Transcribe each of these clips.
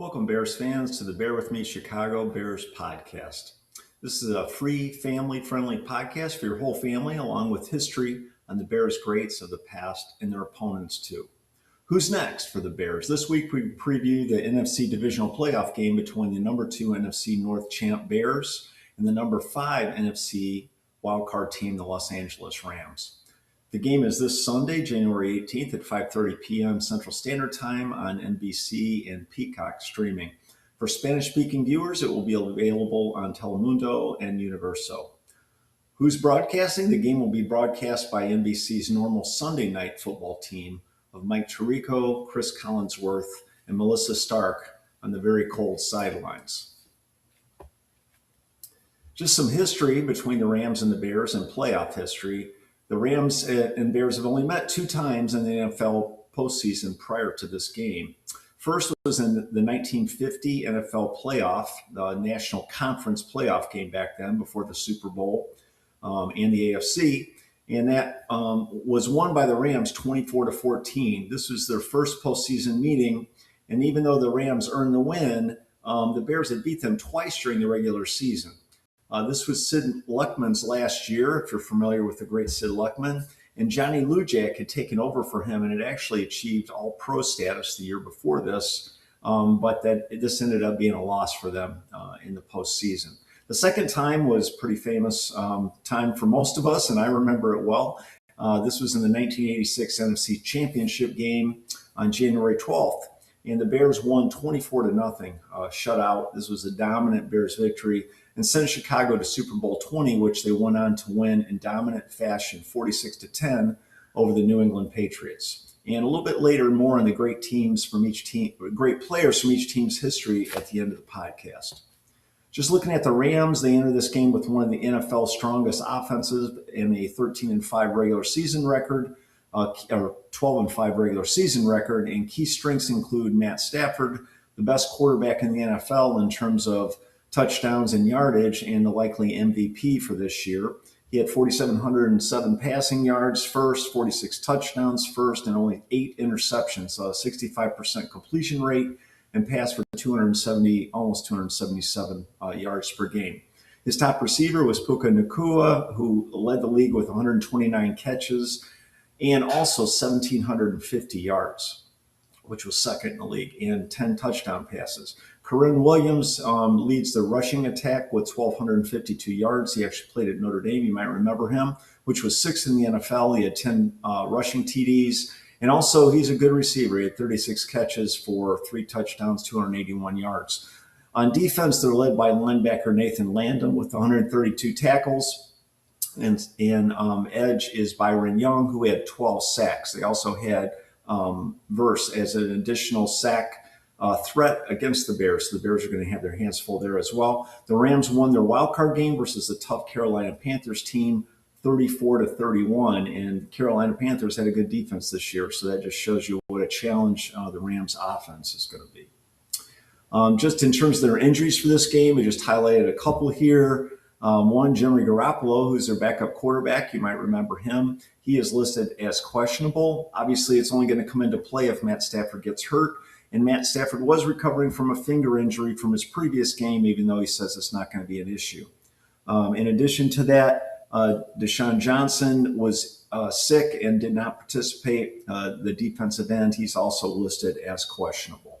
Welcome, Bears fans, to the Bear With Me Chicago Bears podcast. This is a free, family-friendly podcast for your whole family, along with history on the Bears greats of the past and their opponents, too. Who's next for the Bears? This week, we preview the NFC divisional playoff game between the number 2 NFC North champ Bears and the number 5 NFC wildcard team, the Los Angeles Rams. The game is this Sunday, January 18th at 5:30 p.m. Central Standard Time on NBC and Peacock streaming. For Spanish-speaking viewers, it will be available on Telemundo and Universo. Who's broadcasting? The game will be broadcast by NBC's normal Sunday night football team of Mike Tirico, Chris Collinsworth, and Melissa Stark on the very cold sidelines. Just some history between the Rams and the Bears and playoff history. The Rams and Bears have only met 2 times in the NFL postseason prior to this game. First was in the 1950 NFL playoff, the National Conference playoff game back then before the Super Bowl and the AFC. And that was won by the Rams 24-14. This was their first postseason meeting. And even though the Rams earned the win, the Bears had beat them twice during the regular season. This was Sid Luckman's last year, if you're familiar with the great Sid Luckman. And Johnny Lujack had taken over for him and had actually achieved all-pro status the year before this, but this ended up being a loss for them in the postseason. The second time was pretty famous time for most of us, and I remember it well. This was in the 1986 NFC Championship game on January 12th. And the Bears won 24-0, shutout. This was a dominant Bears victory and sent Chicago to Super Bowl 20, which they went on to win in dominant fashion, 46-10 over the New England Patriots. And a little bit later, more on the great players from each team's history at the end of the podcast. Just looking at the Rams, they entered this game with one of the NFL's strongest offenses and a 13-5 regular season record. Or 12-5 regular season record, and key strengths include Matt Stafford, the best quarterback in the NFL in terms of touchdowns and yardage, and the likely MVP for this year. He had 4,707 passing yards first, 46 touchdowns first, and only 8 interceptions, so a 65% completion rate, and passed for almost 277 yards per game. His top receiver was Puka Nacua, who led the league with 129 catches, and also 1,750 yards, which was second in the league, and 10 touchdown passes. Kyren Williams leads the rushing attack with 1,252 yards. He actually played at Notre Dame. You might remember him, which was 6th in the NFL. He had 10 rushing TDs. And also, he's a good receiver. He had 36 catches for 3 touchdowns, 281 yards. On defense, they're led by linebacker Nathan Landon with 132 tackles. And edge is Byron Young, who had 12 sacks. They also had Verse as an additional sack threat against the Bears. So the Bears are going to have their hands full there as well. The Rams won their wildcard game versus the tough Carolina Panthers team, 34-31. And Carolina Panthers had a good defense this year. So that just shows you what a challenge the Rams offense is going to be. Just in terms of their injuries for this game, we just highlighted a couple here. One, Jimmy Garoppolo, who's their backup quarterback. You might remember him. He is listed as questionable. Obviously, it's only going to come into play if Matt Stafford gets hurt. And Matt Stafford was recovering from a finger injury from his previous game, even though he says it's not going to be an issue. In addition to that, Deshaun Johnson was sick and did not participate. The defensive end, he's also listed as questionable.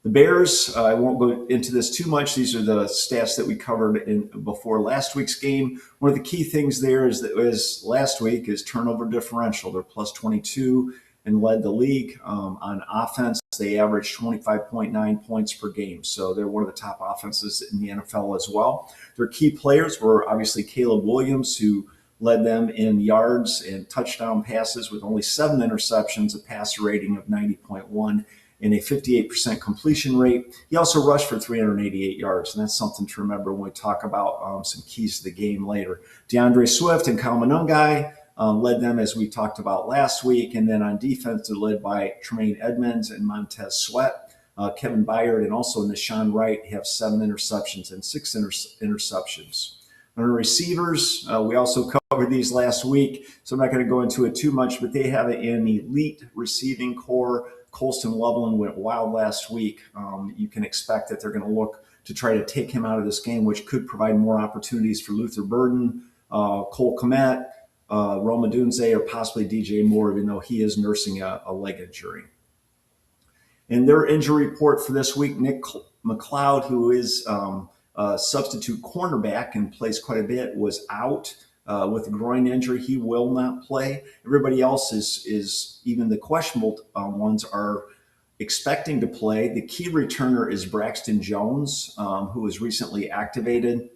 The Bears, I won't go into this too much. These are the stats that we covered before last week's game. One of the key things there is last week is turnover differential. They're plus 22 and led the league. On offense, they averaged 25.9 points per game. So they're one of the top offenses in the NFL as well. Their key players were obviously Caleb Williams, who led them in yards and touchdown passes with only 7 interceptions, a passer rating of 90.1. And a 58% completion rate. He also rushed for 388 yards, and that's something to remember when we talk about some keys to the game later. DeAndre Swift and Kyle Monangai led them, as we talked about last week. And then on defense, they're led by Tremaine Edmonds and Montez Sweat. Kevin Byard and also Nashawn Wright have 7 interceptions and 6 interceptions. On receivers, we also covered these last week, so I'm not going to go into it too much, but they have an elite receiving core. Colston Loveland went wild last week. You can expect that they're going to look to try to take him out of this game, which could provide more opportunities for Luther Burden, Cole Kmet, Roma Dunze, or possibly DJ Moore, even though he is nursing a leg injury. In their injury report for this week, Nick McLeod, who is a substitute cornerback and plays quite a bit, was out with a groin injury. He will not play. Everybody else is even the questionable ones are expecting to play. The key returner is Braxton Jones, who was recently activated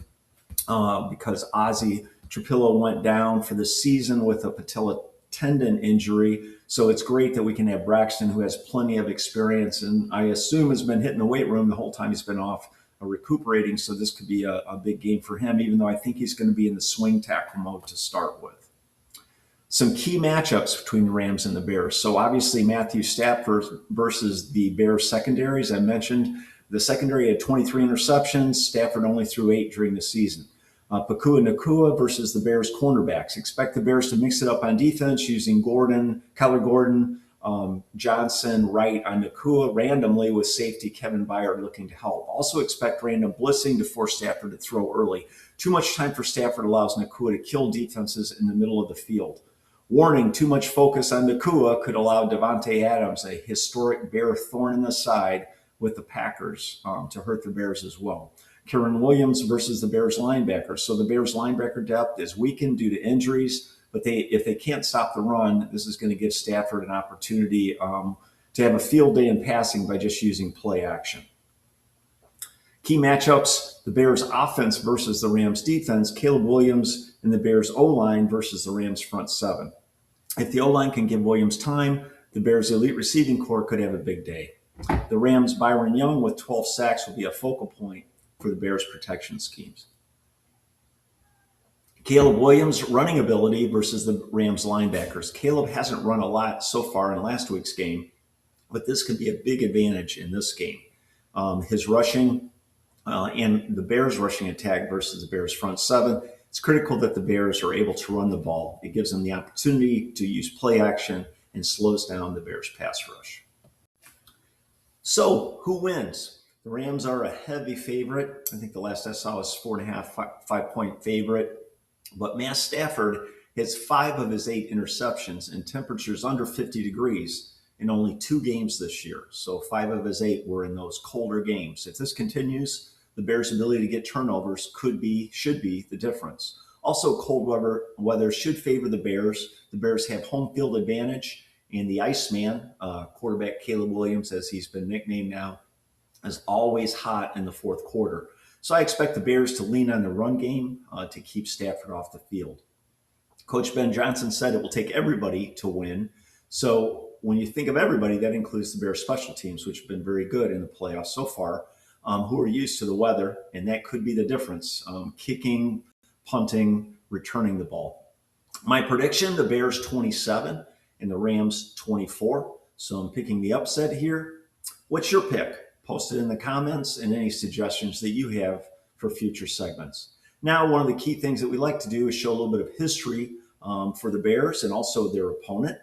because Ozzie Trapillo went down for the season with a patella tendon injury. So it's great that we can have Braxton, who has plenty of experience and I assume has been hitting the weight room the whole time he's been off recuperating. So this could be a big game for him, even though I think he's going to be in the swing tackle mode to start with. Some key matchups between the Rams and the Bears. So obviously Matthew Stafford versus the Bears secondary. As I mentioned, the secondary had 23 interceptions. Stafford only threw 8 during the season. Pakua Nacua versus the Bears cornerbacks. Expect the Bears to mix it up on defense using Kyler Gordon, Johnson, Wright on Nacua randomly with safety Kevin Byard looking to help. Also expect random blitzing to force Stafford to throw early. Too much time for Stafford allows Nacua to kill defenses in the middle of the field. Warning, too much focus on Nacua could allow Davante Adams, a historic Bear thorn in the side with the Packers, to hurt the Bears as well. Karen Williams versus the Bears linebacker. So the Bears linebacker depth is weakened due to injuries, but if they can't stop the run, this is going to give Stafford an opportunity to have a field day in passing by just using play action. Key matchups, the Bears offense versus the Rams defense, Caleb Williams and the Bears O-line versus the Rams front seven. If the O-line can give Williams time, the Bears elite receiving corps could have a big day. The Rams' Byron Young with 12 sacks will be a focal point for the Bears' protection schemes. Caleb Williams' running ability versus the Rams linebackers. Caleb hasn't run a lot so far in last week's game, but this could be a big advantage in this game. His rushing and the Bears' rushing attack versus the Bears' front seven, it's critical that the Bears are able to run the ball. It gives them the opportunity to use play action and slows down the Bears' pass rush. So, who wins? The Rams are a heavy favorite. I think the last I saw was 4.5, 5-point favorite. But Matt Stafford has 5 of his 8 interceptions in temperatures under 50 degrees in only 2 games this year. So 5 of his 8 were in those colder games. If this continues, the Bears' ability to get turnovers should be the difference. Also, cold weather should favor the Bears. The Bears have home field advantage, and the Iceman, quarterback Caleb Williams, as he's been nicknamed now, is always hot in the fourth quarter. So I expect the Bears to lean on the run game to keep Stafford off the field. Coach Ben Johnson said it will take everybody to win. So when you think of everybody, that includes the Bears special teams, which have been very good in the playoffs so far, who are used to the weather, and that could be the difference. Kicking, punting, returning the ball. My prediction, the Bears 27 and the Rams 24. So I'm picking the upset here. What's your pick? Post it in the comments and any suggestions that you have for future segments. Now, one of the key things that we like to do is show a little bit of history for the Bears and also their opponent,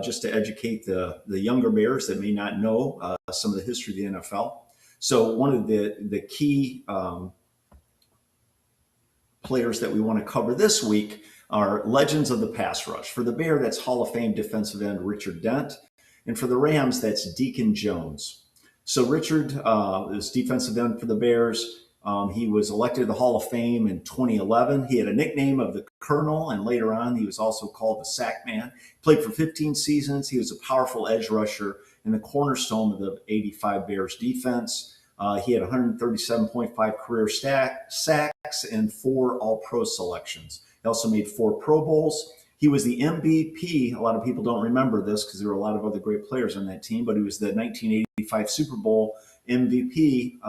just to educate the younger Bears that may not know some of the history of the NFL. So one of the key players that we want to cover this week are legends of the pass rush. For the Bear, that's Hall of Fame defensive end Richard Dent. And for the Rams, that's Deacon Jones. So Richard is defensive end for the Bears. He was elected to the Hall of Fame in 2011. He had a nickname of the Colonel, and later on he was also called the Sack Man. Played for 15 seasons. He was a powerful edge rusher and the cornerstone of the 85 Bears defense. He had 137.5 career sacks and 4 All-Pro selections. He also made 4 Pro Bowls. He was the MVP. A lot of people don't remember this because there were a lot of other great players on that team, but he was the 1985 Super Bowl MVP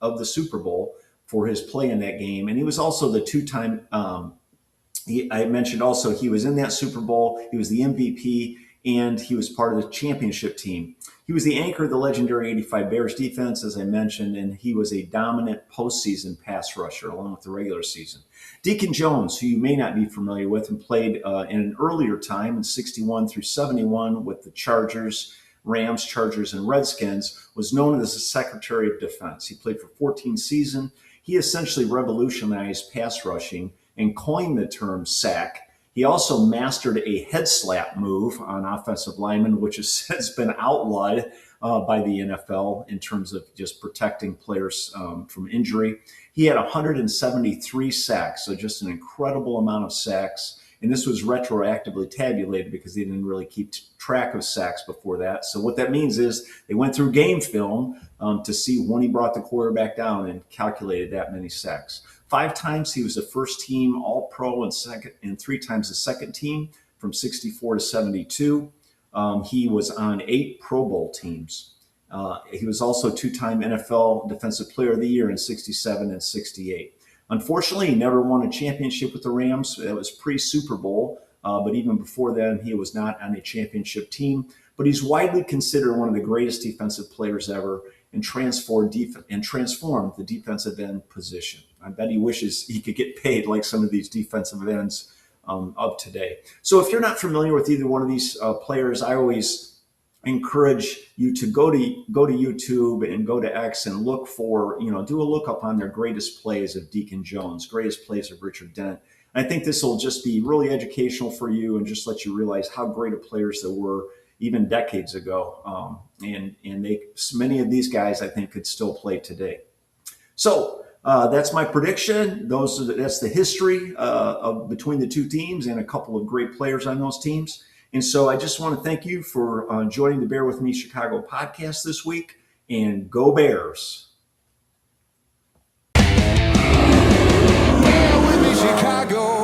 of the Super Bowl for his play in that game. And he was also the 2-time, I mentioned also he was in that Super Bowl. He was the MVP, and he was part of the championship team. He was the anchor of the legendary 85 Bears defense, as I mentioned, and he was a dominant postseason pass rusher along with the regular season. Deacon Jones, who you may not be familiar with, and played in an earlier time in 61 through 71 with the Chargers, Rams, Chargers, and Redskins, was known as the Secretary of Defense. He played for 14 seasons. He essentially revolutionized pass rushing and coined the term sack. He also mastered a head slap move on offensive linemen, which has been outlawed by the NFL in terms of just protecting players from injury. He had 173 sacks, so just an incredible amount of sacks. And this was retroactively tabulated because they didn't really keep track of sacks before that. So what that means is they went through game film to see when he brought the quarterback down and calculated that many sacks. 5 times he was a first team All-Pro and 3 times the second team from 64 to 72. He was on 8 Pro Bowl teams. He was also 2-time NFL Defensive Player of the Year in 67 and 68. Unfortunately, he never won a championship with the Rams. It was pre-Super Bowl, but even before then, he was not on a championship team. But he's widely considered one of the greatest defensive players ever and transformed the defensive end position. I bet he wishes he could get paid like some of these defensive ends of today. So if you're not familiar with either one of these players, I always encourage you to go to YouTube and go to X and look for, do a lookup on their greatest plays of Deacon Jones, greatest plays of Richard Dent. And I think this will just be really educational for you and just let you realize how great of players there were even decades ago. And many of these guys, I think, could still play today. So that's my prediction. That's the history of between the two teams and a couple of great players on those teams. And so I just want to thank you for joining the Bear With Me Chicago podcast this week, and go Bears. Bear with me, Chicago.